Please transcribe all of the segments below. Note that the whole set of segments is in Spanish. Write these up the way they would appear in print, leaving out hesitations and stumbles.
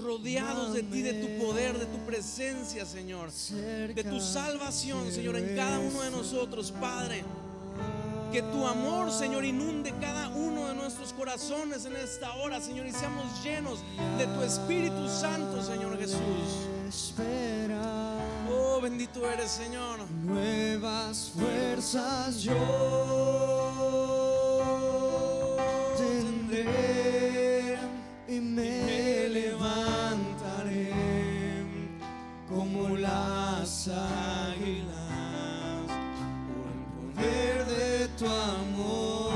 rodeados de ti, de tu poder, de tu presencia, Señor, de tu salvación, Señor, en cada uno de nosotros, Padre. Que tu amor, Señor, inunde cada uno de nuestros corazones en esta hora, Señor, y seamos llenos de tu Espíritu Santo, Señor Jesús. Oh, bendito eres, Señor. Nuevas fuerzas yo tendré y me levantaré como las águilas por el poder de tu amor.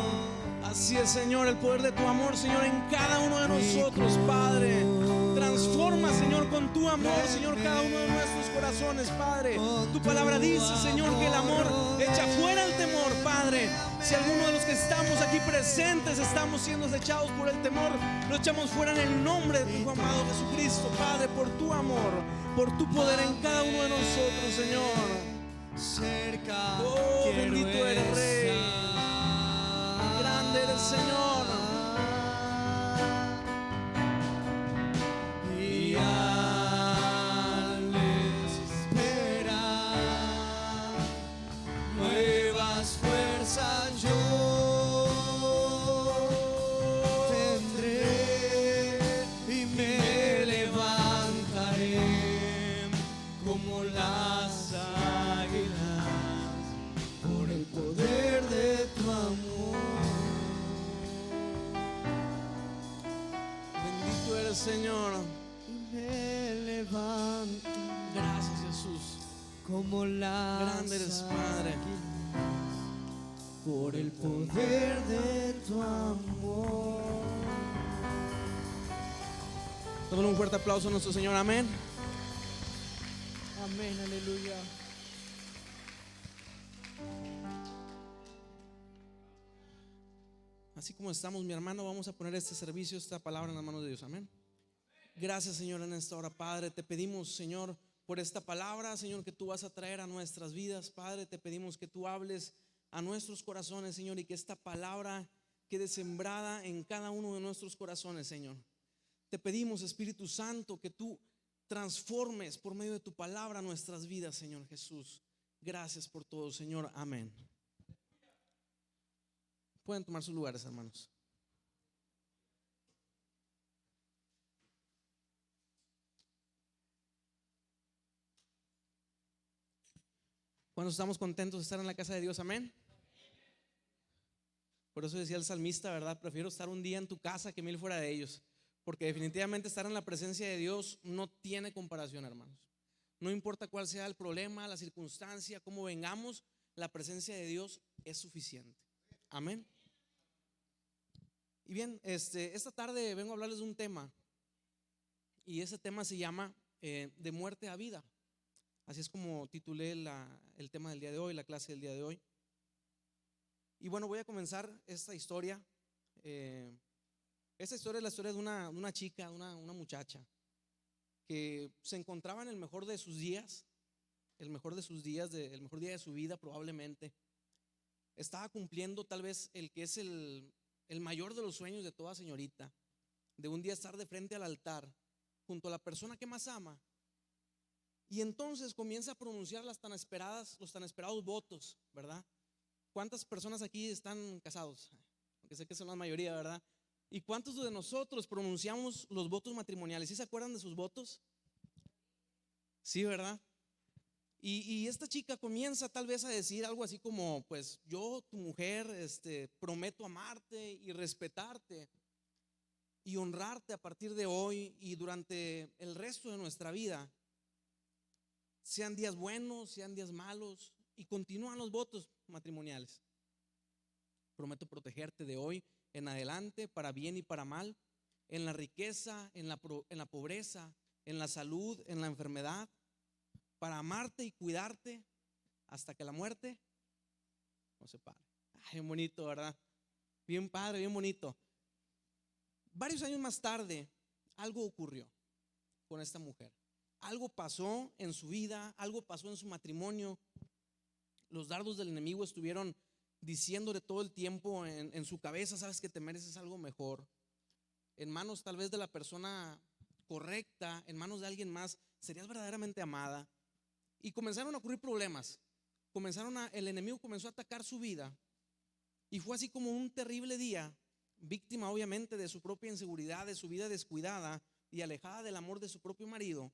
Así es, Señor, el poder de tu amor, Señor, en cada uno de nosotros, Padre. Transforma, Señor, con tu amor, Señor, cada uno de nuestros corazones, Padre. Tu palabra dice, Señor, que el amor echa fuera el temor, Padre. Si alguno de los que estamos aquí presentes estamos siendo echados por el temor, lo echamos fuera en el nombre de tu amado Jesucristo, Padre, por tu amor, por tu poder en cada uno de nosotros, Señor. Cerca, oh, bendito eres, Rey. Grande eres, Señor. Y al esperar nuevas fuerzas yo tendré y me levantaré como las águilas por el poder de tu amor. Bendito eres, Señor. Y me levanto Gracias, Jesús. como las Grande eres, Padre. águilas por el poder de tu amor. Démosle un fuerte aplauso a nuestro Señor, amén. Amén, aleluya. Así como estamos, mi hermano, vamos a poner este servicio, esta palabra en las manos de Dios, amén. Gracias, Señor, en esta hora, Padre. Te pedimos, Señor, por esta palabra, Señor, que tú vas a traer a nuestras vidas, Padre. Te pedimos que tú hables a nuestros corazones, Señor, y que esta palabra quede sembrada en cada uno de nuestros corazones, Señor. Te pedimos, Espíritu Santo, que tú transformes por medio de tu palabra nuestras vidas, Señor Jesús. Gracias por todo, Señor, amén. Pueden tomar sus lugares, hermanos. ¿Cuándo estamos contentos de estar en la casa de Dios? Amén. Por eso decía el salmista, ¿verdad? Prefiero estar un día en tu casa que 1000 fuera de ellos. Porque definitivamente estar en la presencia de Dios no tiene comparación, hermanos. No importa cuál sea el problema, la circunstancia, cómo vengamos, la presencia de Dios es suficiente. Amén. Y bien, esta tarde vengo a hablarles de un tema. Y ese tema se llama de muerte a vida. Así es como titulé el tema del día de hoy, la clase del día de hoy. Y bueno, voy a comenzar esta historia. Esta historia es la historia de una chica, una muchacha que se encontraba en el mejor de sus días, el mejor día de su vida probablemente. Estaba cumpliendo tal vez el que es el mayor de los sueños de toda señorita, de un día estar de frente al altar junto a la persona que más ama. Y entonces comienza a pronunciar los tan esperados votos, ¿verdad? ¿Cuántas personas aquí están casados? Porque sé que son la mayoría, ¿verdad? ¿Y cuántos de nosotros pronunciamos los votos matrimoniales? ¿Sí se acuerdan de sus votos? Sí, ¿verdad? Y esta chica comienza tal vez a decir algo así como: pues yo, tu mujer, prometo amarte y respetarte y honrarte a partir de hoy y durante el resto de nuestra vida, sean días buenos, sean días malos. Y continúan los votos matrimoniales. Prometo protegerte de hoy en adelante, para bien y para mal, en la riqueza, en la pobreza, en la salud, en la enfermedad, para amarte y cuidarte hasta que la muerte nos separe. Ay, bien bonito, ¿verdad? Bien padre, bien bonito. Varios años más tarde, algo ocurrió con esta mujer. Algo pasó en su vida, algo pasó en su matrimonio. Los dardos del enemigo estuvieron diciéndole todo el tiempo en su cabeza: sabes que te mereces algo mejor. En manos tal vez de la persona correcta en manos de alguien más, serías verdaderamente amada. Y comenzaron a ocurrir problemas. El enemigo comenzó a atacar su vida. Y fue así como un terrible día, víctima obviamente de su propia inseguridad, de su vida descuidada y alejada del amor de su propio marido,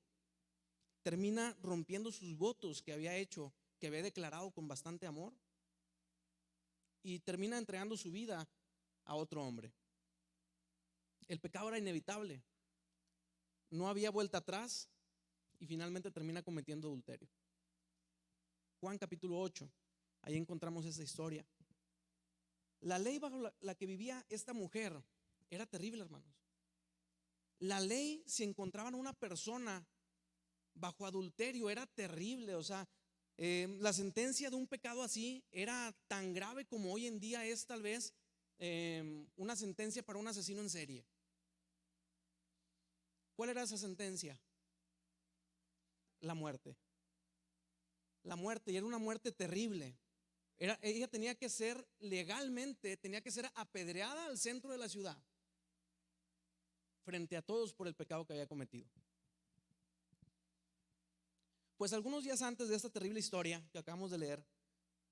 termina rompiendo sus votos que había hecho, que había declarado con bastante amor, y termina entregando su vida a otro hombre. El pecado era inevitable, no había vuelta atrás, y finalmente termina cometiendo adulterio. Juan capítulo 8, ahí encontramos esa historia. La ley bajo la que vivía esta mujer era terrible, hermanos. La ley, si encontraban a una persona bajo adulterio, era terrible. O sea, la sentencia de un pecado así era tan grave como hoy en día es tal vez una sentencia para un asesino en serie. ¿Cuál era esa sentencia? La muerte. La muerte, y era una muerte terrible. Ella tenía que ser legalmente, tenía que ser apedreada al centro de la ciudad, frente a todos por el pecado que había cometido. Pues algunos días antes de esta terrible historia que acabamos de leer,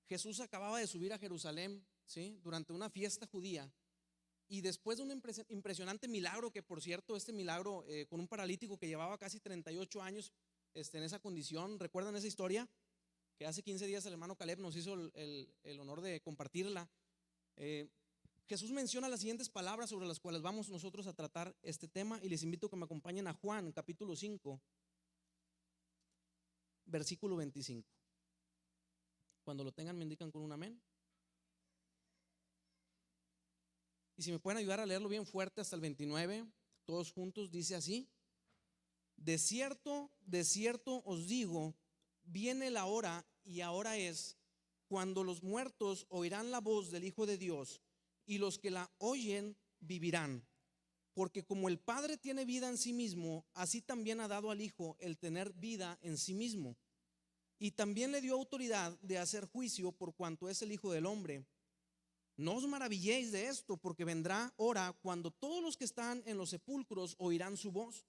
Jesús acababa de subir a Jerusalén, ¿sí?, durante una fiesta judía. Y después de un impresionante milagro, que por cierto, este milagro con un paralítico que llevaba casi 38 años en esa condición, ¿recuerdan esa historia? Que hace 15 días el hermano Caleb nos hizo el honor de compartirla. Jesús menciona las siguientes palabras sobre las cuales vamos nosotros a tratar este tema, y les invito a que me acompañen a Juan capítulo 5, versículo 25. Cuando lo tengan me indican con un amén. Y si me pueden ayudar a leerlo bien fuerte hasta el 29, todos juntos, dice así: de cierto os digo, viene la hora, y ahora es, cuando los muertos oirán la voz del Hijo de Dios, y los que la oyen vivirán. Porque como el Padre tiene vida en sí mismo, así también ha dado al Hijo el tener vida en sí mismo. Y también le dio autoridad de hacer juicio por cuanto es el Hijo del Hombre. No os maravilléis de esto, porque vendrá hora cuando todos los que están en los sepulcros oirán su voz,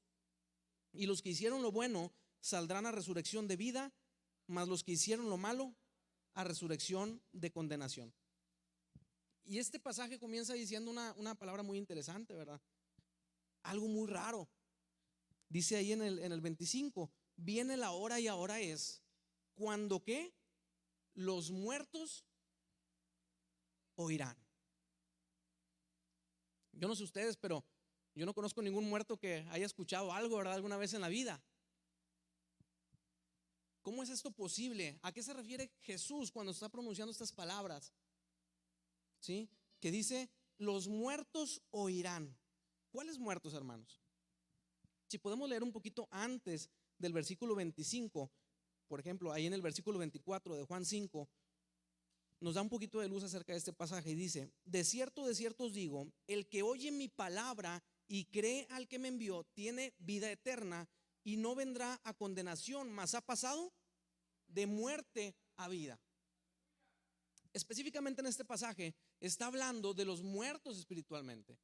y los que hicieron lo bueno saldrán a resurrección de vida, mas los que hicieron lo malo a resurrección de condenación. Y este pasaje comienza diciendo una palabra muy interesante, ¿verdad? Algo muy raro. Dice ahí en el 25: viene la hora, y ahora es, cuando ¿qué? Los muertos oirán. Yo no sé ustedes, pero yo no conozco ningún muerto que haya escuchado algo, ¿verdad?, alguna vez en la vida. ¿Cómo es esto posible? ¿A qué se refiere Jesús cuando está pronunciando estas palabras? ¿Sí? Que dice, los muertos oirán. ¿Cuáles muertos, hermanos? Si podemos leer un poquito antes del versículo 25, por ejemplo, ahí en el versículo 24 de Juan 5, nos da un poquito de luz acerca de este pasaje y dice: de cierto os digo, el que oye mi palabra y cree al que me envió tiene vida eterna, y no vendrá a condenación, mas ha pasado de muerte a vida. Específicamente en este pasaje está hablando de los muertos espiritualmente.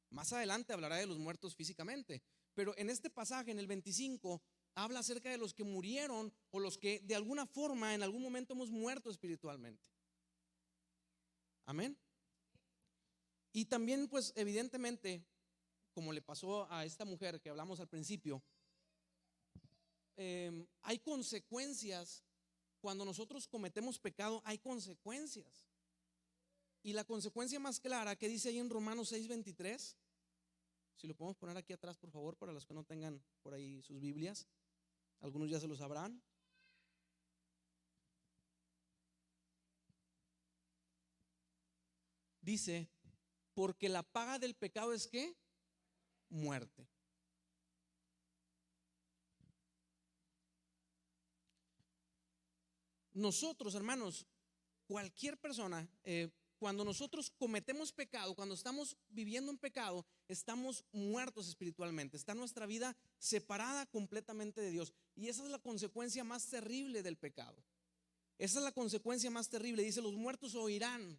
Más adelante hablará de los muertos físicamente, pero en este pasaje, en el 25, habla acerca de los que murieron, o los que de alguna forma en algún momento hemos muerto espiritualmente. Amén. Y también, pues evidentemente, como le pasó a esta mujer que hablamos al principio, hay consecuencias. Cuando nosotros cometemos pecado, hay consecuencias. Y la consecuencia más clara que dice ahí en Romanos 6:23, si lo podemos poner aquí atrás, por favor, para los que no tengan por ahí sus Biblias, algunos ya se lo sabrán. Dice: porque la paga del pecado es ¿qué? Muerte. Nosotros, hermanos, cualquier persona, cuando nosotros cometemos pecado, cuando estamos viviendo en pecado, estamos muertos espiritualmente. Está nuestra vida separada completamente de Dios. Y esa es la consecuencia más terrible del pecado. Esa es la consecuencia más terrible. Dice: los muertos oirán.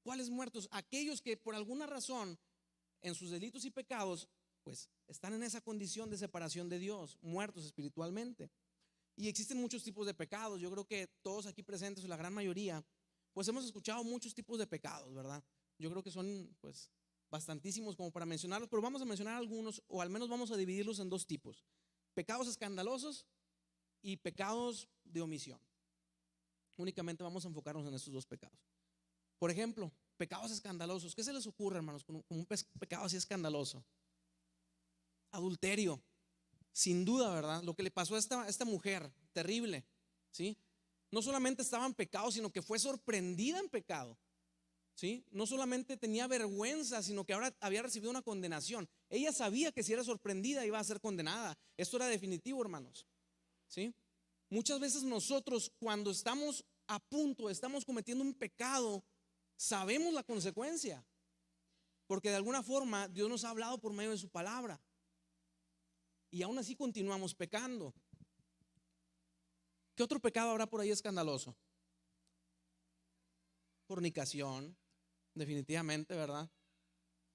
¿Cuáles muertos? Aquellos que por alguna razón en sus delitos y pecados pues están en esa condición de separación de Dios, muertos espiritualmente. Y existen muchos tipos de pecados. Yo creo que todos aquí presentes, o la gran mayoría, pues hemos escuchado muchos tipos de pecados, ¿verdad? Yo creo que son pues bastantísimos como para mencionarlos, pero vamos a mencionar algunos, o al menos vamos a dividirlos en dos tipos: pecados escandalosos y pecados de omisión. Únicamente vamos a enfocarnos en estos dos pecados. Por ejemplo, pecados escandalosos. ¿Qué se les ocurre, hermanos, con un pecado así escandaloso? Adulterio. Sin duda, ¿verdad? Lo que le pasó a esta mujer, terrible, ¿sí? No solamente estaba en pecado, sino que fue sorprendida en pecado, ¿sí? No solamente tenía vergüenza, sino que ahora había recibido una condenación. Ella sabía que si era sorprendida iba a ser condenada. Esto era definitivo, hermanos, ¿sí? Muchas veces nosotros, cuando estamos a punto, estamos cometiendo un pecado, sabemos la consecuencia, porque de alguna forma Dios nos ha hablado por medio de su palabra, y aún así continuamos pecando. ¿Qué otro pecado habrá por ahí escandaloso? Fornicación, definitivamente, ¿verdad?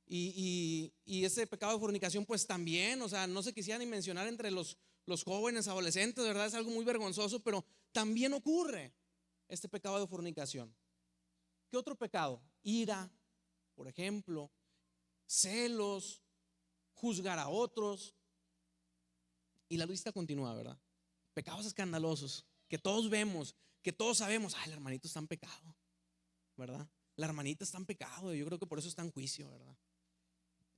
Y ese pecado de fornicación pues también, o sea, no se quisiera ni mencionar entre los jóvenes, adolescentes, ¿verdad? Es algo muy vergonzoso, pero también ocurre este pecado de fornicación. ¿Qué otro pecado? Ira, por ejemplo, celos, juzgar a otros. Y la lista continúa, ¿verdad? Pecados escandalosos que todos vemos, que todos sabemos. El hermanito está en pecado, ¿verdad? La hermanita está en pecado, y yo creo que por eso está en juicio, ¿verdad?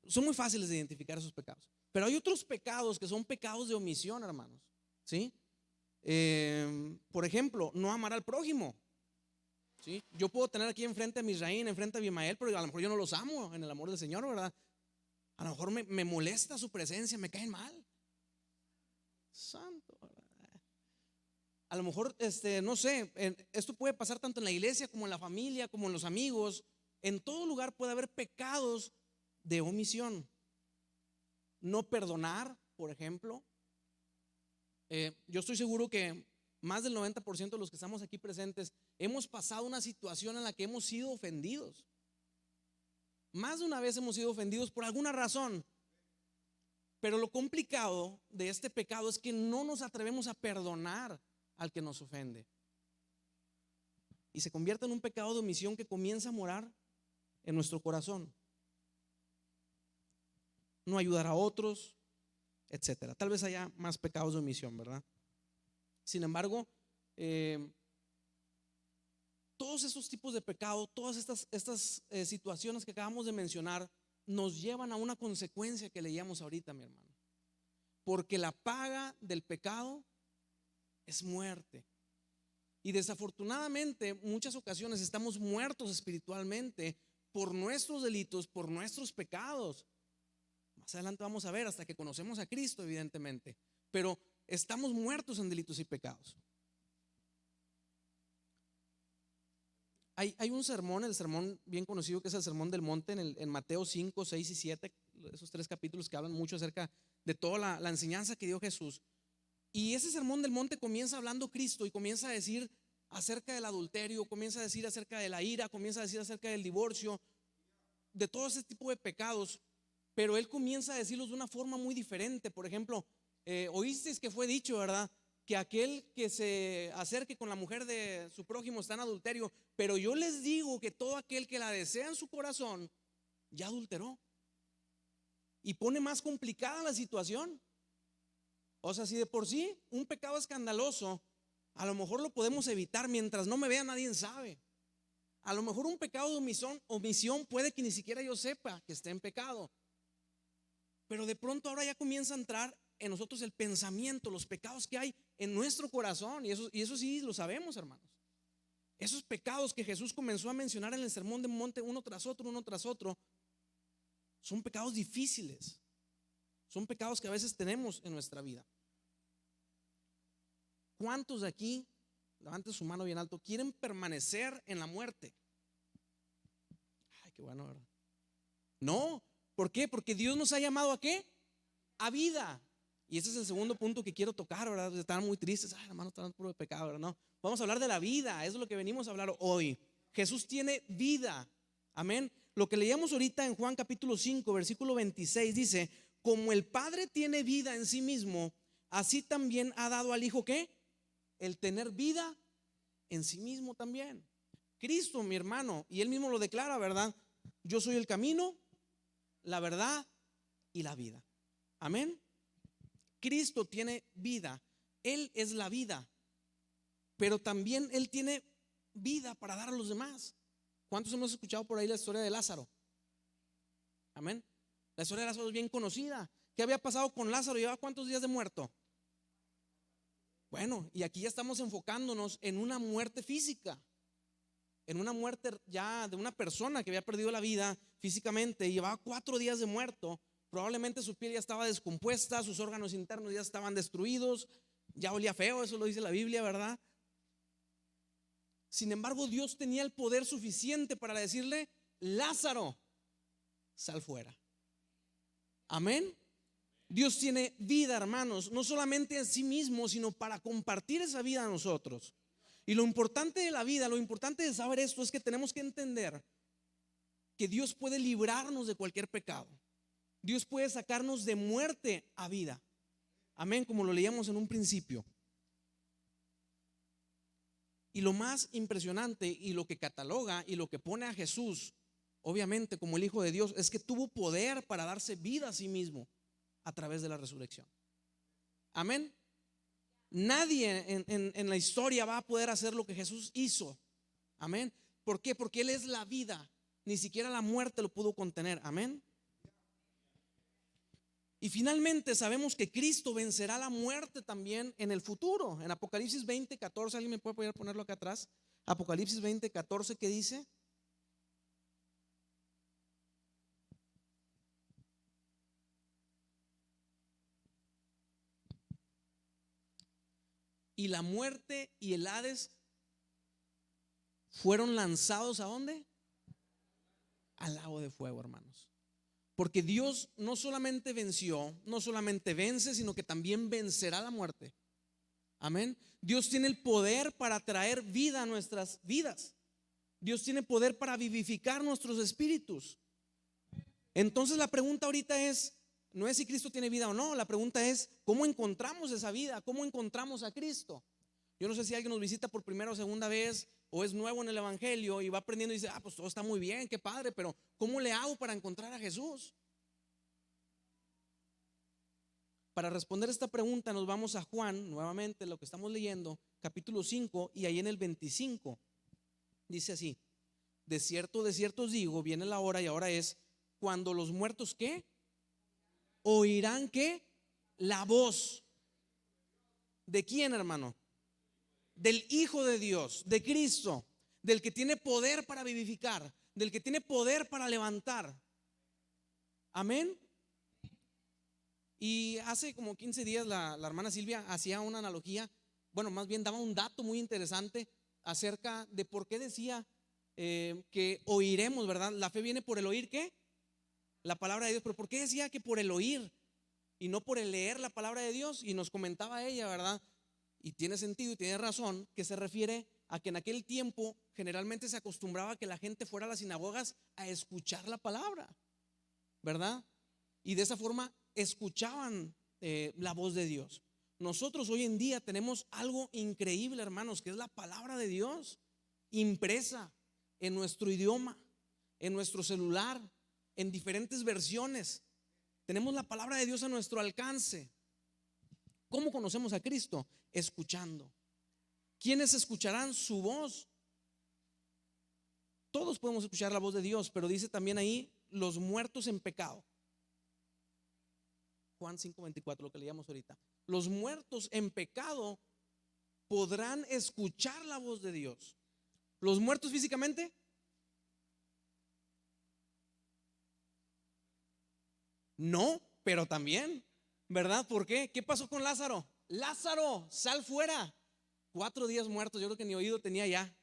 Son muy fáciles de identificar esos pecados. Pero hay otros pecados que son pecados de omisión, hermanos, ¿sí? Por ejemplo, no amar al prójimo, ¿sí? Yo puedo tener aquí enfrente a Misraín, enfrente a Abimael, pero a lo mejor yo no los amo en el amor del Señor, ¿verdad? A lo mejor me molesta su presencia, me caen mal. Santo, ¿verdad? A lo mejor, no sé, esto puede pasar tanto en la iglesia como en la familia, como en los amigos. En todo lugar puede haber pecados de omisión. No perdonar, por ejemplo. Yo estoy seguro que más del 90% de los que estamos aquí presentes hemos pasado una situación en la que hemos sido ofendidos. Más de una vez hemos sido ofendidos por alguna razón. Pero lo complicado de este pecado es que no nos atrevemos a perdonar al que nos ofende, y se convierte en un pecado de omisión que comienza a morar en nuestro corazón. No ayudar a otros, etcétera. Tal vez haya más pecados de omisión, ¿verdad? Sin embargo, todos esos tipos de pecado, todas estas situaciones que acabamos de mencionar, nos llevan a una consecuencia que leíamos ahorita, mi hermano. Porque la paga del pecado es muerte. Y desafortunadamente, muchas ocasiones estamos muertos espiritualmente por nuestros delitos, por nuestros pecados. Más adelante vamos a ver, hasta que conocemos a Cristo, evidentemente. Pero estamos muertos en delitos y pecados. Hay un sermón, el sermón bien conocido, que es el Sermón del Monte, en Mateo 5, 6 y 7, esos 3 capítulos que hablan mucho acerca de toda la enseñanza que dio Jesús. Y ese Sermón del Monte comienza hablando Cristo y comienza a decir acerca del adulterio, comienza a decir acerca de la ira, comienza a decir acerca del divorcio, de todo ese tipo de pecados. Pero Él comienza a decirlos de una forma muy diferente. Por ejemplo, oísteis que fue dicho, ¿verdad?, que aquel que se acerque con la mujer de su prójimo está en adulterio. Pero yo les digo que todo aquel que la desea en su corazón ya adulteró. Y pone más complicada la situación. O sea, si de por sí un pecado escandaloso, a lo mejor lo podemos evitar mientras no me vea, nadie sabe. A lo mejor un pecado de omisión puede que ni siquiera yo sepa que esté en pecado. Pero de pronto ahora ya comienza a entrar en nosotros el pensamiento, los pecados que hay en nuestro corazón. Y eso sí lo sabemos, hermanos. Esos pecados que Jesús comenzó a mencionar en el Sermón del Monte, uno tras otro, son pecados difíciles. Son pecados que a veces tenemos en nuestra vida. ¿Cuántos de aquí, levanten su mano bien alto, quieren permanecer en la muerte? Ay, qué bueno, ¿verdad? No, ¿por qué? Porque Dios nos ha llamado ¿a qué? A vida. Y ese es el segundo punto que quiero tocar, ¿verdad? Están muy tristes, hermano, están puro de pecado, ¿verdad? No, vamos a hablar de la vida, eso es lo que venimos a hablar hoy. Jesús tiene vida, amén. Lo que leíamos ahorita en Juan capítulo 5, versículo 26 dice: como el Padre tiene vida en sí mismo, así también ha dado al Hijo, ¿qué? El tener vida en sí mismo también. Cristo, mi hermano, y él mismo lo declara, ¿verdad? Yo soy el camino, la verdad y la vida. Amén. Cristo tiene vida, Él es la vida, pero también Él tiene vida para dar a los demás. ¿Cuántos hemos escuchado por ahí la historia de Lázaro? Amén. La historia de Lázaro es bien conocida. ¿Qué había pasado con Lázaro? ¿Llevaba cuántos días de muerto? Bueno, y aquí ya estamos enfocándonos en una muerte física, en una muerte ya de una persona que había perdido la vida físicamente y llevaba 4 días de muerto. Probablemente su piel ya estaba descompuesta, sus órganos internos ya estaban destruidos, ya olía feo, eso lo dice la Biblia, ¿verdad? Sin embargo, Dios tenía el poder suficiente para decirle: Lázaro, sal fuera. Amén. Dios tiene vida, hermanos, no solamente en sí mismo, sino para compartir esa vida a nosotros. Y lo importante de la vida, lo importante de saber esto es que tenemos que entender que Dios puede librarnos de cualquier pecado. Dios puede sacarnos de muerte a vida. Amén, como lo leíamos en un principio. Y lo más impresionante y lo que cataloga y lo que pone a Jesús, obviamente como el Hijo de Dios, es que tuvo poder para darse vida a sí mismo a través de la resurrección. Amén. Nadie en la historia va a poder hacer lo que Jesús hizo. Amén. ¿Por qué? Porque Él es la vida. Ni siquiera la muerte lo pudo contener. Amén. Y finalmente sabemos que Cristo vencerá la muerte también en el futuro. En Apocalipsis 20:14, ¿alguien me puede ponerlo acá atrás? Apocalipsis 20:14, ¿qué dice? Y la muerte y el Hades fueron lanzados ¿a dónde? Al lago de fuego, hermanos. Porque Dios no solamente venció, no solamente vence, sino que también vencerá la muerte. Amén. Dios tiene el poder para traer vida a nuestras vidas. Dios tiene poder para vivificar nuestros espíritus. Entonces la pregunta ahorita no es si Cristo tiene vida o no. La pregunta es: ¿cómo encontramos esa vida? ¿Cómo encontramos a Cristo? Yo no sé si alguien nos visita por primera o segunda vez, o es nuevo en el evangelio y va aprendiendo y dice: pues todo está muy bien, qué padre, pero ¿cómo le hago para encontrar a Jesús? Para responder esta pregunta nos vamos a Juan, nuevamente lo que estamos leyendo, capítulo 5, y ahí en el 25 dice así: de cierto os digo, viene la hora y ahora es, cuando los muertos ¿qué? Oirán ¿qué? La voz. ¿De quién, hermano? Del Hijo de Dios, de Cristo, del que tiene poder para vivificar, del que tiene poder para levantar. Amén. Y hace como 15 días la hermana Silvia hacía una analogía, bueno, más bien daba un dato muy interesante acerca de por qué decía que oiremos, ¿verdad? La fe viene por el oír, ¿qué? La palabra de Dios. Pero ¿por qué decía que por el oír y no por el leer la palabra de Dios? Y nos comentaba ella, ¿verdad? Y tiene sentido y tiene razón, que se refiere a que en aquel tiempo generalmente se acostumbraba a que la gente fuera a las sinagogas a escuchar la palabra, ¿verdad? Y de esa forma escuchaban la voz de Dios. Nosotros hoy en día tenemos algo increíble, hermanos, que es la palabra de Dios impresa en nuestro idioma, en nuestro celular, en diferentes versiones. Tenemos la palabra de Dios a nuestro alcance. ¿Cómo conocemos a Cristo? Escuchando. ¿Quiénes escucharán su voz? Todos podemos escuchar la voz de Dios, pero dice también ahí: los muertos en pecado. Juan 5:24, lo que leíamos ahorita. Los muertos en pecado podrán escuchar la voz de Dios. ¿Los muertos físicamente? No, pero también, ¿verdad? ¿Por qué? ¿Qué pasó con Lázaro? Lázaro, sal fuera. 4 días muertos, yo creo que ni oído tenía ya.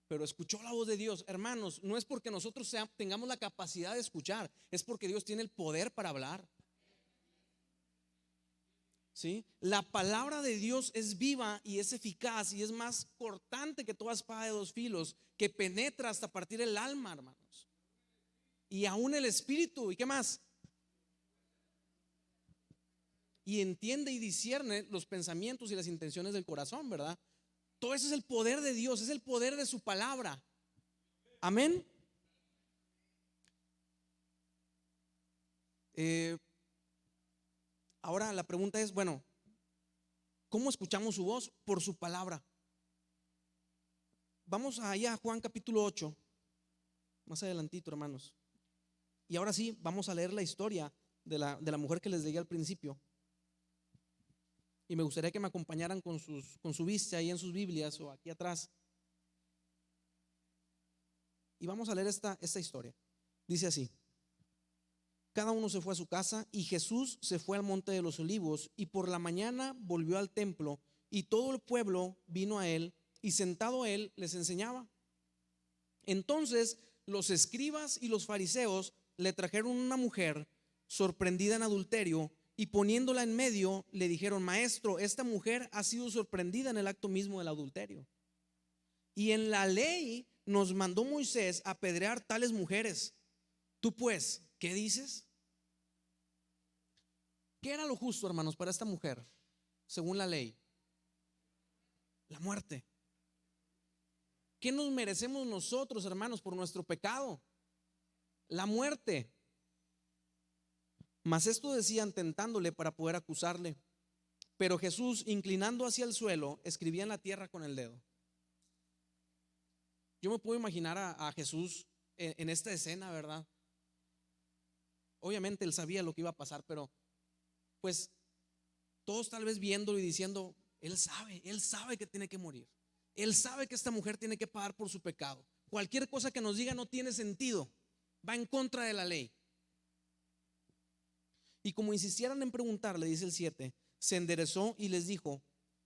Pero escuchó la voz de Dios. Hermanos, no es porque nosotros tengamos la capacidad de escuchar, es porque Dios tiene el poder para hablar. ¿Sí? La palabra de Dios es viva y es eficaz y es más cortante que toda espada de 2 filos, que penetra hasta partir el alma, hermanos, y aún el espíritu. ¿Y qué más? y entiende y discierne los pensamientos y las intenciones del corazón, ¿verdad? Todo eso es el poder de Dios, es el poder de su palabra. Amén. Ahora la pregunta es, bueno, ¿cómo escuchamos su voz? Por su palabra. Vamos allá a Juan capítulo 8, más adelantito, hermanos. Y ahora sí, vamos a leer la historia de la mujer que les leí al principio. Y me gustaría que me acompañaran con su vista ahí en sus Biblias o aquí atrás. Y vamos a leer esta historia. Dice así: cada uno se fue a su casa y Jesús se fue al monte de los olivos y por la mañana volvió al templo y todo el pueblo vino a él y sentado él les enseñaba. Entonces los escribas y los fariseos le trajeron una mujer sorprendida en adulterio y poniéndola en medio le dijeron: maestro, esta mujer ha sido sorprendida en el acto mismo del adulterio. Y en la ley nos mandó Moisés apedrear tales mujeres. Tú pues, ¿qué dices? ¿Qué era lo justo, hermanos, para esta mujer, según la ley? La muerte. ¿Qué nos merecemos nosotros, hermanos, por nuestro pecado? La muerte. Mas esto decían tentándole para poder acusarle. Pero Jesús, inclinando hacia el suelo, escribía en la tierra con el dedo. Yo me puedo imaginar a Jesús en esta escena, ¿verdad? Obviamente él sabía lo que iba a pasar, pero pues todos tal vez viéndolo y diciendo: él sabe que tiene que morir. Él sabe que esta mujer tiene que pagar por su pecado. Cualquier cosa que nos diga no tiene sentido, va en contra de la ley. Y como insistieran en preguntarle, dice el 7, se enderezó y les dijo: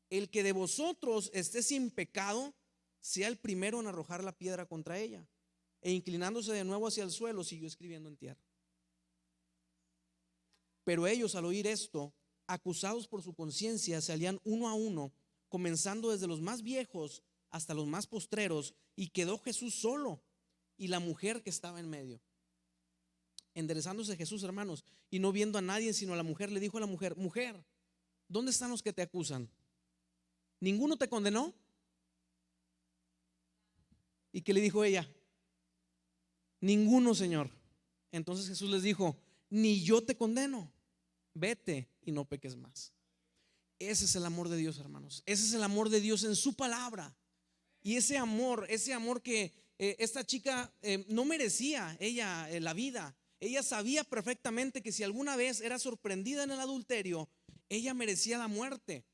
el que de vosotros esté sin pecado, sea el primero en arrojar la piedra contra ella. E inclinándose de nuevo hacia el suelo, siguió escribiendo en tierra. Pero ellos, al oír esto, acusados por su conciencia, salían uno a uno, comenzando desde los más viejos hasta los más postreros, y quedó Jesús solo y la mujer que estaba en medio. Enderezándose Jesús, hermanos, y no viendo a nadie sino a la mujer, le dijo a la mujer: mujer, ¿dónde están los que te acusan? ¿Ninguno te condenó? ¿Y qué le dijo ella? Ninguno, Señor. Entonces Jesús les dijo: ni yo te condeno, vete y no peques más. Ese es el amor de Dios, hermanos. Ese es el amor de Dios en su palabra. Y ese amor que esta chica no merecía ella la vida. Ella sabía perfectamente que si alguna vez era sorprendida en el adulterio, ella merecía la muerte.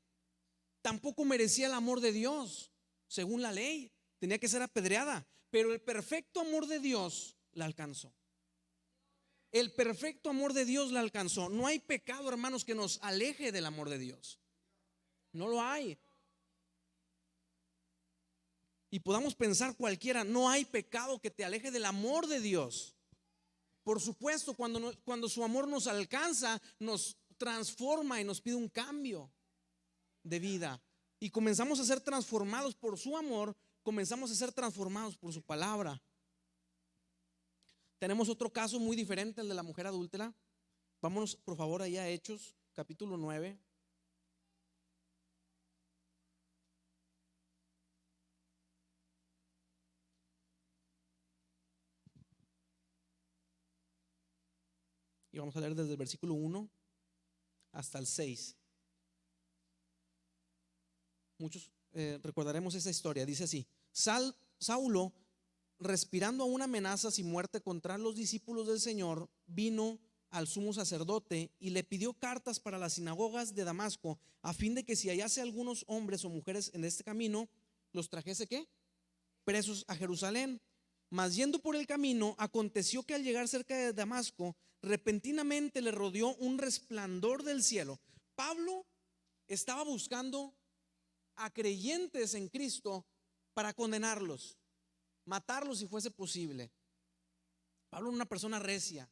Tampoco merecía el amor de Dios, según la ley. Tenía que ser apedreada. Pero el perfecto amor de Dios la alcanzó. El perfecto amor de Dios la alcanzó. No hay pecado, hermanos, que nos aleje del amor de Dios. No lo hay. Y podamos pensar cualquiera, no hay pecado que te aleje del amor de Dios. Por supuesto, cuando su amor nos alcanza, nos transforma y nos pide un cambio de vida. Y comenzamos a ser transformados por su amor, comenzamos a ser transformados por su palabra. Tenemos otro caso muy diferente al de la mujer adúltera. Vámonos por favor allá a Hechos, capítulo 9. Y vamos a leer desde el versículo 1 hasta el 6. Muchos recordaremos esa historia. Dice así: Saulo, respirando aún amenazas y muerte contra los discípulos del Señor, vino al sumo sacerdote y le pidió cartas para las sinagogas de Damasco, a fin de que si hallase algunos hombres o mujeres en este camino, los trajese ¿qué? Presos a Jerusalén. Mas yendo por el camino, aconteció que al llegar cerca de Damasco, repentinamente le rodeó un resplandor del cielo. Pablo estaba buscando a creyentes en Cristo para condenarlos, matarlos si fuese posible. Pablo era una persona recia.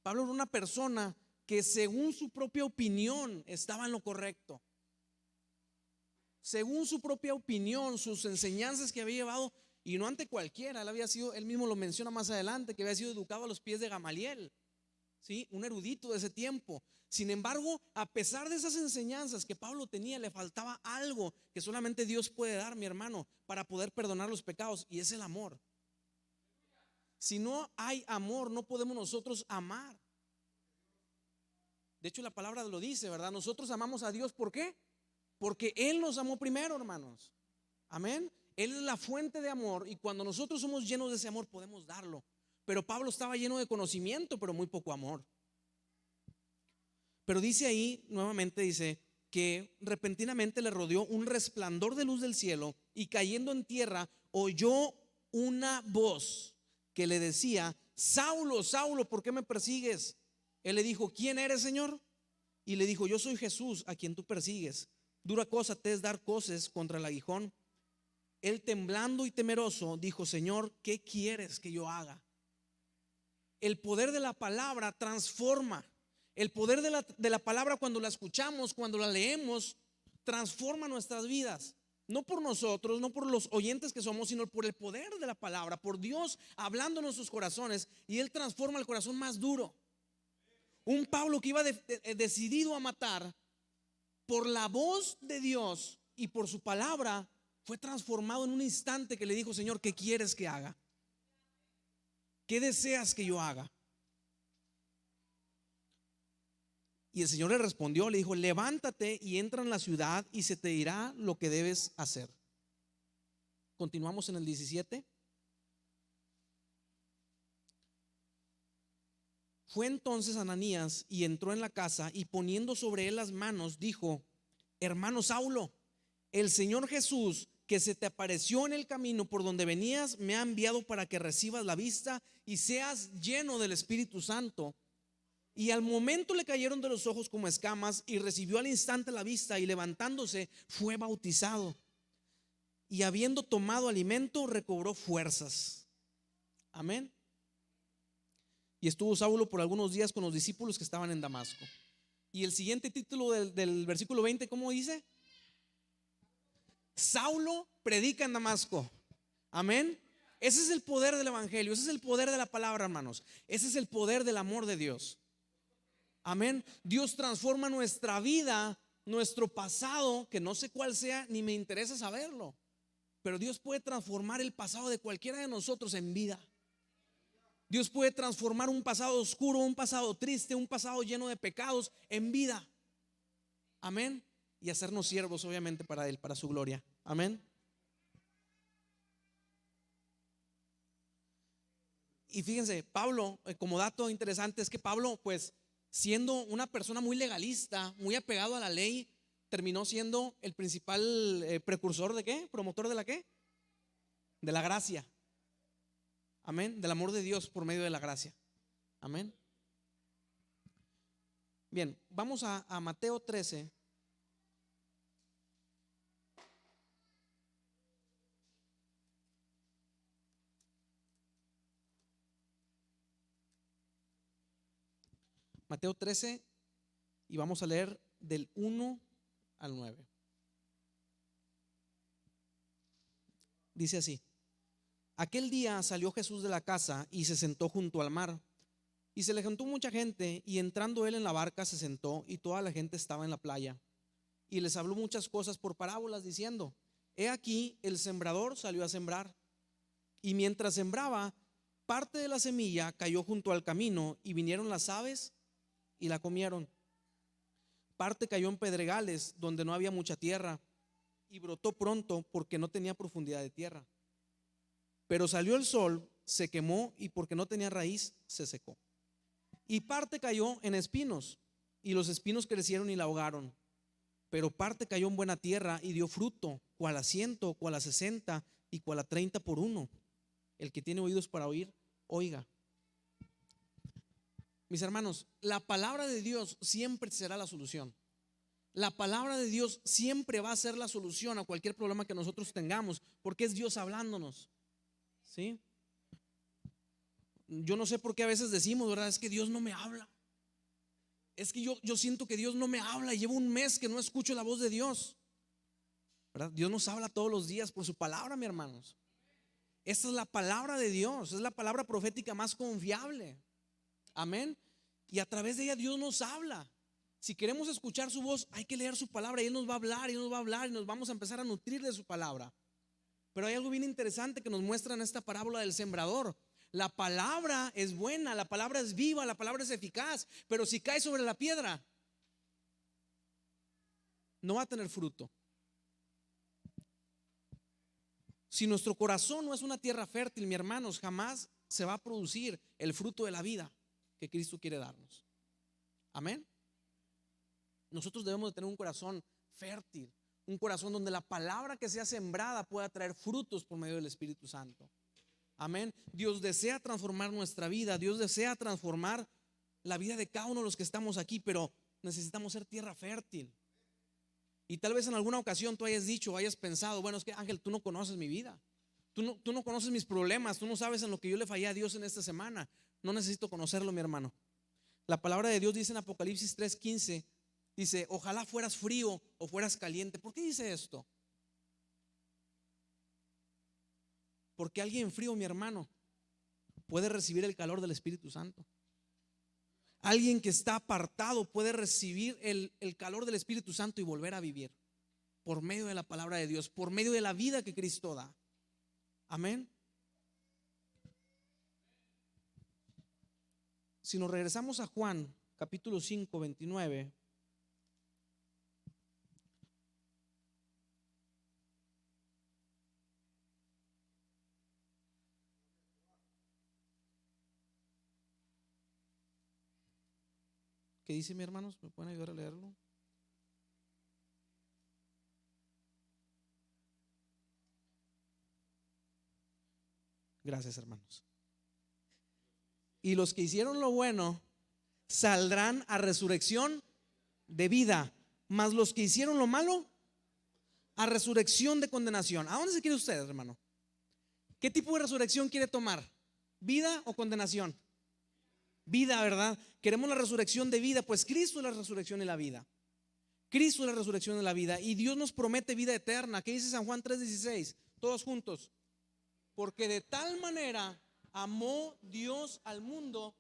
Pablo era una persona que según su propia opinión estaba en lo correcto. Según su propia opinión, sus enseñanzas que había llevado, y no ante cualquiera, él mismo lo menciona más adelante, que había sido educado a los pies de Gamaliel. ¿sí? Un erudito de ese tiempo. Sin embargo, a pesar de esas enseñanzas que Pablo tenía, le faltaba algo que solamente Dios puede dar, mi hermano, para poder perdonar los pecados, y es el amor. Si no hay amor, no podemos nosotros amar. De hecho, la palabra lo dice, ¿verdad? Nosotros amamos a Dios, ¿por qué? Porque Él nos amó primero, hermanos. Amén. Él es la fuente de amor, y cuando nosotros somos llenos de ese amor podemos darlo. Pero Pablo estaba lleno de conocimiento, pero muy poco amor. Pero dice ahí, nuevamente dice, que repentinamente le rodeó un resplandor de luz del cielo, y cayendo en tierra oyó una voz que le decía: Saulo, Saulo, ¿por qué me persigues? Él le dijo: ¿quién eres, Señor? Y le dijo: yo soy Jesús, a quien tú persigues. Dura cosa te es dar coces contra el aguijón. Él, temblando y temeroso, dijo: Señor, ¿qué quieres que yo haga? El poder de la palabra transforma. El poder de la palabra, cuando la escuchamos, cuando la leemos, transforma nuestras vidas. No por nosotros, no por los oyentes que somos, sino por el poder de la palabra, por Dios hablando en nuestros corazones. Y Él transforma el corazón más duro. Un Pablo que iba decidido a matar, por la voz de Dios y por su palabra, fue transformado en un instante, que le dijo: Señor, ¿qué quieres que haga? ¿Qué deseas que yo haga? Y el Señor le respondió, le dijo: levántate y entra en la ciudad, y se te dirá lo que debes hacer. Continuamos en el 17. Fue entonces Ananías y entró en la casa, y poniendo sobre él las manos, dijo: hermano Saulo, el Señor Jesús, que se te apareció en el camino por donde venías, me ha enviado para que recibas la vista y seas lleno del Espíritu Santo. Y al momento le cayeron de los ojos como escamas, y recibió al instante la vista, y levantándose fue bautizado. Y habiendo tomado alimento, recobró fuerzas. Amén. Y estuvo Saulo por algunos días con los discípulos que estaban en Damasco. Y el siguiente título del versículo 20, ¿cómo dice? Saulo predica en Damasco. Amén. Ese es el poder del evangelio, ese es el poder de la palabra, hermanos. Ese es el poder del amor de Dios. Amén. Dios transforma nuestra vida, nuestro pasado, que no sé cuál sea, ni me interesa saberlo, pero Dios puede transformar el pasado de cualquiera de nosotros en vida. Dios puede transformar un pasado oscuro, un pasado triste, un pasado lleno de pecados en vida. Amén. Y hacernos siervos, obviamente, para Él, para su gloria. Amén. Y fíjense, Pablo, como dato interesante, es que Pablo, pues, siendo una persona muy legalista, muy apegado a la ley, terminó siendo el principal precursor de ¿qué? Promotor de la ¿qué? De la gracia. Amén. Del amor de Dios por medio de la gracia. Amén. Bien, vamos a Mateo 13. Mateo 13, y vamos a leer del 1 al 9. Dice así: aquel día salió Jesús de la casa y se sentó junto al mar, y se le juntó mucha gente, y entrando él en la barca se sentó, y toda la gente estaba en la playa, y les habló muchas cosas por parábolas, diciendo: he aquí, el sembrador salió a sembrar, y mientras sembraba, parte de la semilla cayó junto al camino, y vinieron las aves y la comieron. Parte cayó en pedregales, donde no había mucha tierra, y brotó pronto, porque no tenía profundidad de tierra. Pero salió el sol, se quemó, y porque no tenía raíz, se secó. Y parte cayó en espinos, y los espinos crecieron y la ahogaron. Pero parte cayó en buena tierra y dio fruto, cual a 100, cual a 60 y cual a 30 por uno. El que tiene oídos para oír, oiga. Mis hermanos, la palabra de Dios siempre será la solución. La palabra de Dios siempre va a ser la solución a cualquier problema que nosotros tengamos, porque es Dios hablándonos. ¿Sí? Yo no sé por qué a veces decimos, ¿verdad? Es que Dios no me habla. Es que yo siento que Dios no me habla, y llevo un mes que no escucho la voz de Dios, ¿verdad? Dios nos habla todos los días por su palabra, mis hermanos. Esta es la palabra de Dios, es la palabra profética más confiable. Amén. y a través de ella Dios nos habla. Si queremos escuchar su voz, hay que leer su palabra y Él nos va a hablar y nos va a hablar y nos vamos a empezar a nutrir de su palabra. Pero hay algo bien interesante que nos muestra en esta parábola del sembrador. La palabra es buena, la palabra es viva, la palabra es eficaz, pero si cae sobre la piedra, no va a tener fruto. Si nuestro corazón no es una tierra fértil, mi hermanos, jamás se va a producir el fruto de la vida que Cristo quiere darnos. Amén. Nosotros debemos de tener un corazón fértil, un corazón donde la palabra que sea sembrada pueda traer frutos por medio del Espíritu Santo. Amén. Dios desea transformar nuestra vida, Dios desea transformar la vida de cada uno de los que estamos aquí, pero necesitamos ser tierra fértil. Y tal vez en alguna ocasión tú hayas dicho o hayas pensado, bueno, es que Ángel, tú no conoces mi vida, tú no conoces mis problemas, tú no sabes en lo que yo le fallé a Dios en esta semana. No necesito conocerlo, mi hermano. La palabra de Dios dice en Apocalipsis 3:15, dice, ojalá fueras frío o fueras caliente. ¿Por qué dice esto? Porque alguien frío, mi hermano, puede recibir el calor del Espíritu Santo. Alguien que está apartado puede recibir el calor del Espíritu Santo y volver a vivir por medio de la palabra de Dios, por medio de la vida que Cristo da. Amén. Si nos regresamos a Juan capítulo 5, 29. ¿Qué dice, mi hermanos? ¿Me pueden ayudar a leerlo? Gracias, hermanos. Y los que hicieron lo bueno saldrán a resurrección de vida, mas los que hicieron lo malo a resurrección de condenación. ¿A dónde se quiere usted, hermano? ¿Qué tipo de resurrección quiere tomar? ¿Vida o condenación? Vida, ¿verdad? Queremos la resurrección de vida, pues Cristo es la resurrección y la vida. Cristo es la resurrección de la vida y Dios nos promete vida eterna. ¿Qué dice San Juan 3:16? Todos juntos. Porque de tal manera amó Dios al mundo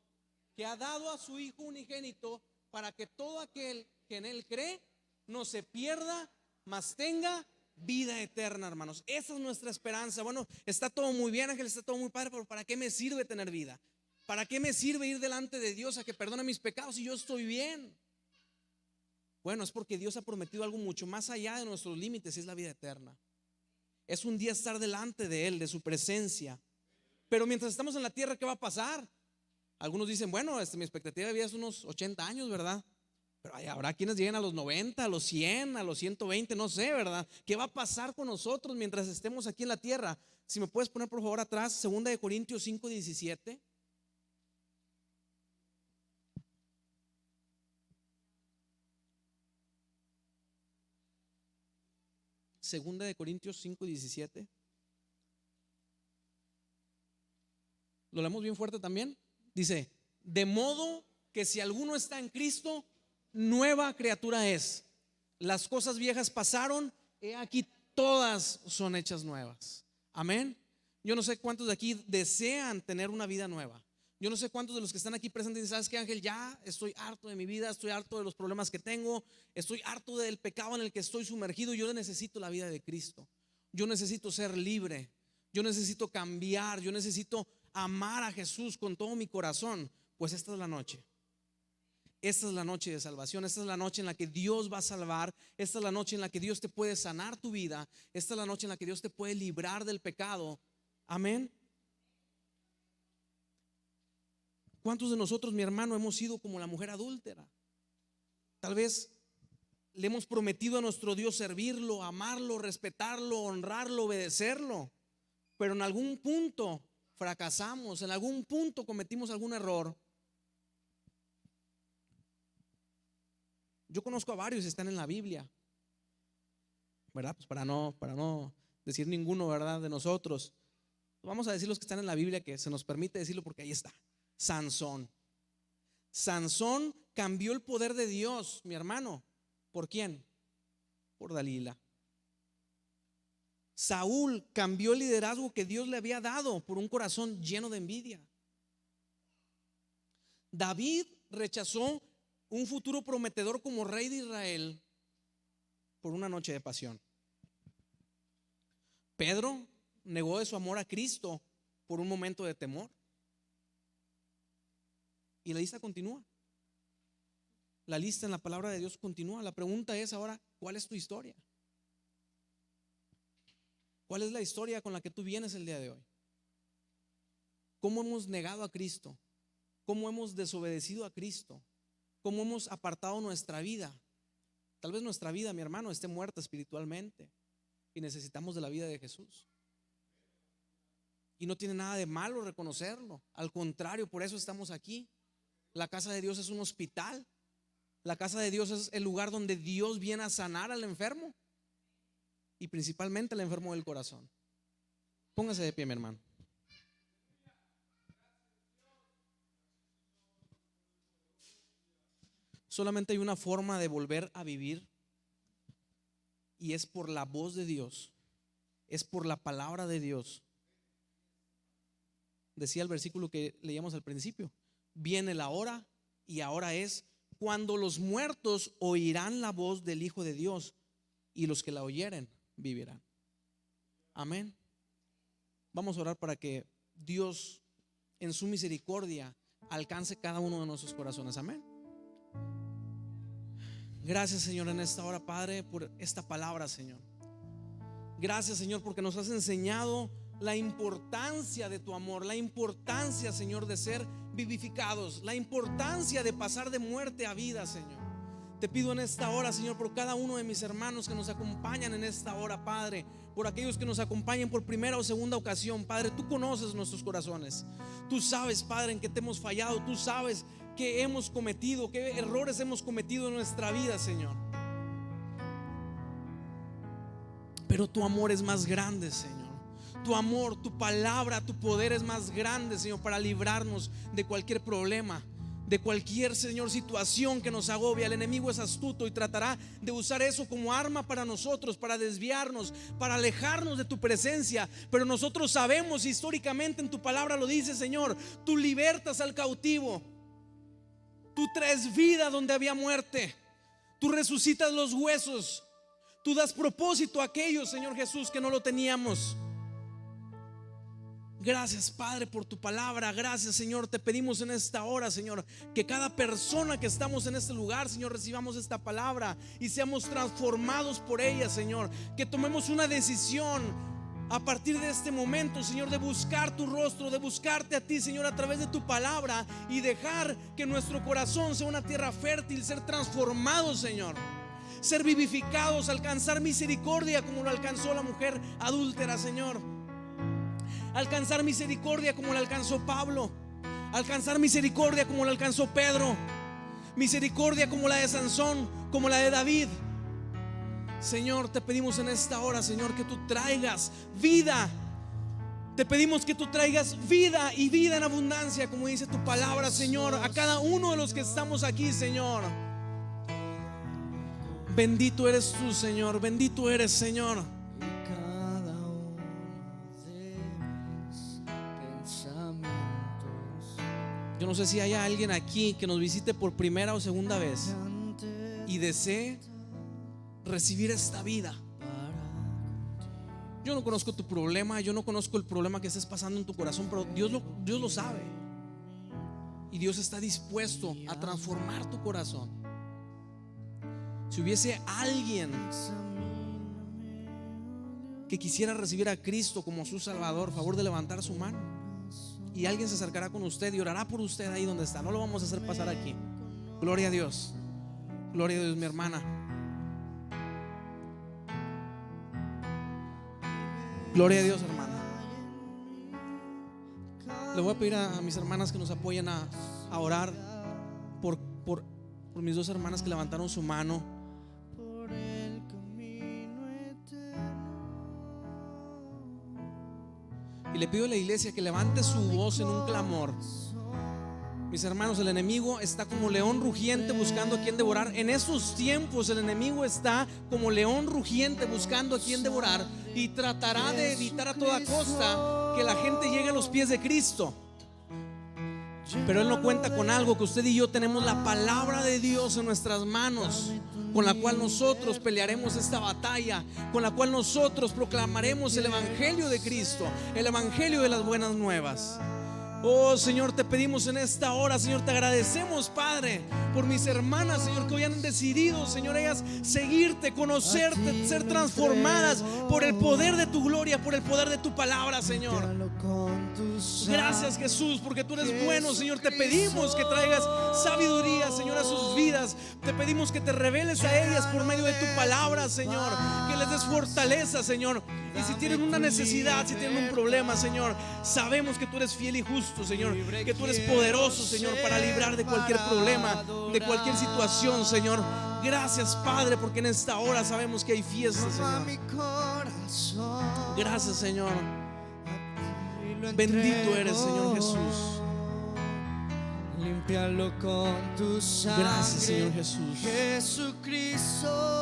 que ha dado a su Hijo unigénito para que todo aquel que en Él cree no se pierda, mas tenga vida eterna, hermanos. Esa es nuestra esperanza. Bueno, está todo muy bien, Ángel, está todo muy padre, pero ¿para qué me sirve tener vida? ¿Para qué me sirve ir delante de Dios a que perdone mis pecados si yo estoy bien? Bueno, es porque Dios ha prometido algo mucho más allá de nuestros límites, es la vida eterna. Es un día estar delante de Él, de su presencia. Pero mientras estamos en la tierra, ¿qué va a pasar? Algunos dicen, bueno, mi expectativa de vida es unos 80 años, ¿verdad? Pero habrá quienes lleguen a los 90, a los 100, a los 120, no sé, ¿verdad? ¿Qué va a pasar con nosotros mientras estemos aquí en la tierra? Si me puedes poner por favor atrás, 2 Corintios 5:17. Segunda de Corintios 5:17. Lo leemos bien fuerte también. Dice, de modo que si alguno está en Cristo, nueva criatura es. Las cosas viejas pasaron, he aquí todas son hechas nuevas. Amén. Yo no sé cuántos de aquí desean tener una vida nueva. Yo no sé cuántos de los que están aquí presentes dicen, ¿sabes qué, Ángel? Ya estoy harto de mi vida, estoy harto de los problemas que tengo, estoy harto del pecado en el que estoy sumergido. Yo necesito la vida de Cristo. Yo necesito ser libre. Yo necesito cambiar. Yo necesito amar a Jesús con todo mi corazón. Pues esta es la noche. Esta es la noche de salvación. Esta es la noche en la que Dios va a salvar. Esta es la noche en la que Dios te puede sanar tu vida. Esta es la noche en la que Dios te puede librar del pecado. Amén. ¿Cuántos de nosotros, mi hermano, hemos sido como la mujer adúltera? Tal vez le hemos prometido a nuestro Dios servirlo, amarlo, respetarlo, honrarlo, obedecerlo, pero en algún punto fracasamos, en algún punto cometimos algún error. Yo conozco a varios que están en la Biblia, ¿verdad? Pues para no decir ninguno, ¿verdad? De nosotros, vamos a decir los que están en la Biblia, que se nos permite decirlo porque ahí está. Sansón. Sansón cambió el poder de Dios, mi hermano. ¿Por quién? Por Dalila. Saúl cambió el liderazgo que Dios le había dado por un corazón lleno de envidia. David rechazó un futuro prometedor como rey de Israel por una noche de pasión. Pedro negó de su amor a Cristo por un momento de temor. Y la lista continúa. La lista en la palabra de Dios continúa. La pregunta es ahora, ¿cuál es tu historia? ¿Cuál es la historia con la que tú vienes el día de hoy? ¿Cómo hemos negado a Cristo? ¿Cómo hemos desobedecido a Cristo? ¿Cómo hemos apartado nuestra vida? Tal vez nuestra vida, mi hermano, esté muerta espiritualmente y necesitamos de la vida de Jesús. Y no tiene nada de malo reconocerlo. Al contrario, por eso estamos aquí. La casa de Dios es un hospital. La casa de Dios es el lugar donde Dios viene a sanar al enfermo, y principalmente al enfermo del corazón. Póngase de pie, mi hermano. Solamente hay una forma de volver a vivir, y es por la voz de Dios, es por la palabra de Dios. Decía el versículo que leíamos al principio: viene la hora, y ahora es, cuando los muertos oirán la voz del Hijo de Dios, y los que la oyeren vivirán. Amén. Vamos a orar para que Dios en su misericordia alcance cada uno de nuestros corazones. Amén. Gracias, Señor, en esta hora, Padre, por esta palabra, Señor. Gracias, Señor, porque nos has enseñado la importancia de tu amor, la importancia, Señor, de ser vivificados, la importancia de pasar de muerte a vida, Señor. Te pido en esta hora, Señor, por cada uno de mis hermanos que nos acompañan en esta hora, Padre, por aquellos que nos acompañan por primera o segunda ocasión, Padre, tú conoces nuestros corazones. Tú sabes, Padre, en qué te hemos fallado. Tú sabes qué hemos cometido, qué errores hemos cometido en nuestra vida, Señor. Pero tu amor es más grande, Señor. Tu amor, tu palabra, tu poder es más grande, Señor, para librarnos de cualquier problema, de cualquier, Señor, situación que nos agobia. El enemigo es astuto y tratará de usar eso como arma para nosotros, para desviarnos, para alejarnos de tu presencia. Pero nosotros sabemos, históricamente en tu palabra lo dice, Señor, tú libertas al cautivo, tú traes vida donde había muerte, tú resucitas los huesos, tú das propósito a aquellos, Señor Jesús, que no lo teníamos. Gracias, Padre, por tu palabra. Gracias, Señor. Te pedimos en esta hora, Señor, que cada persona que estamos en este lugar, Señor, recibamos esta palabra y seamos transformados por ella, Señor. Que tomemos una decisión a partir de este momento, Señor, de buscar tu rostro, de buscarte a ti, Señor, a través de tu palabra, y dejar que nuestro corazón sea una tierra fértil, ser transformados, Señor, ser vivificados, alcanzar misericordia como lo alcanzó la mujer adúltera, Señor. Alcanzar misericordia como la alcanzó Pablo, alcanzar misericordia como la alcanzó Pedro, misericordia como la de Sansón, como la de David. Señor, te pedimos en esta hora, Señor, que tú traigas vida. Te pedimos que tú traigas vida, y vida en abundancia, como dice tu palabra, Señor, a cada uno de los que estamos aquí, Señor. Bendito eres tú, Señor, bendito eres, Señor. Yo no sé si hay alguien aquí que nos visite por primera o segunda vez y desee recibir esta vida. Yo no conozco tu problema, yo no conozco el problema que estés pasando en tu corazón, pero Dios lo sabe. Y Dios está dispuesto a transformar tu corazón. Si hubiese alguien que quisiera recibir a Cristo como su Salvador, favor de levantar su mano, y alguien se acercará con usted y orará por usted ahí donde está. No lo vamos a hacer pasar aquí. Gloria a Dios. Gloria a Dios, mi hermana. Gloria a Dios, hermana. Le voy a pedir a mis hermanas que nos apoyen a orar por mis dos hermanas que levantaron su mano. Y le pido a la iglesia que levante su voz en un clamor. Mis hermanos, el enemigo está como león rugiente buscando a quien devorar. En esos tiempos el enemigo está como león rugiente buscando a quien devorar, y tratará de evitar a toda costa que la gente llegue a los pies de Cristo. Pero Él no cuenta con algo, que usted y yo tenemos la palabra de Dios en nuestras manos, con la cual nosotros pelearemos esta batalla, con la cual nosotros proclamaremos el evangelio de Cristo, el evangelio de las buenas nuevas. Oh Señor, te pedimos en esta hora, Señor, te agradecemos, Padre, por mis hermanas, Señor, que hoy han decidido, Señor, ellas seguirte, conocerte, ser transformadas por el poder de tu gloria, por el poder de tu palabra, Señor. Gracias, Jesús, porque tú eres bueno, Señor. Te pedimos que traigas sabiduría, Señor, a sus vidas. Te pedimos que te reveles a ellas por medio de tu palabra, Señor, que les des fortaleza, Señor. Y si tienen una necesidad, si tienen un problema, Señor, sabemos que tú eres fiel y justo, Señor, que tú eres poderoso, Señor, para librar de cualquier problema, de cualquier situación, Señor. Gracias, Padre, porque en esta hora sabemos que hay fiesta, Señor. Gracias, Señor. Bendito eres, Señor Jesús. Límpialo con tu sangre. Gracias, Señor Jesús. Jesucristo.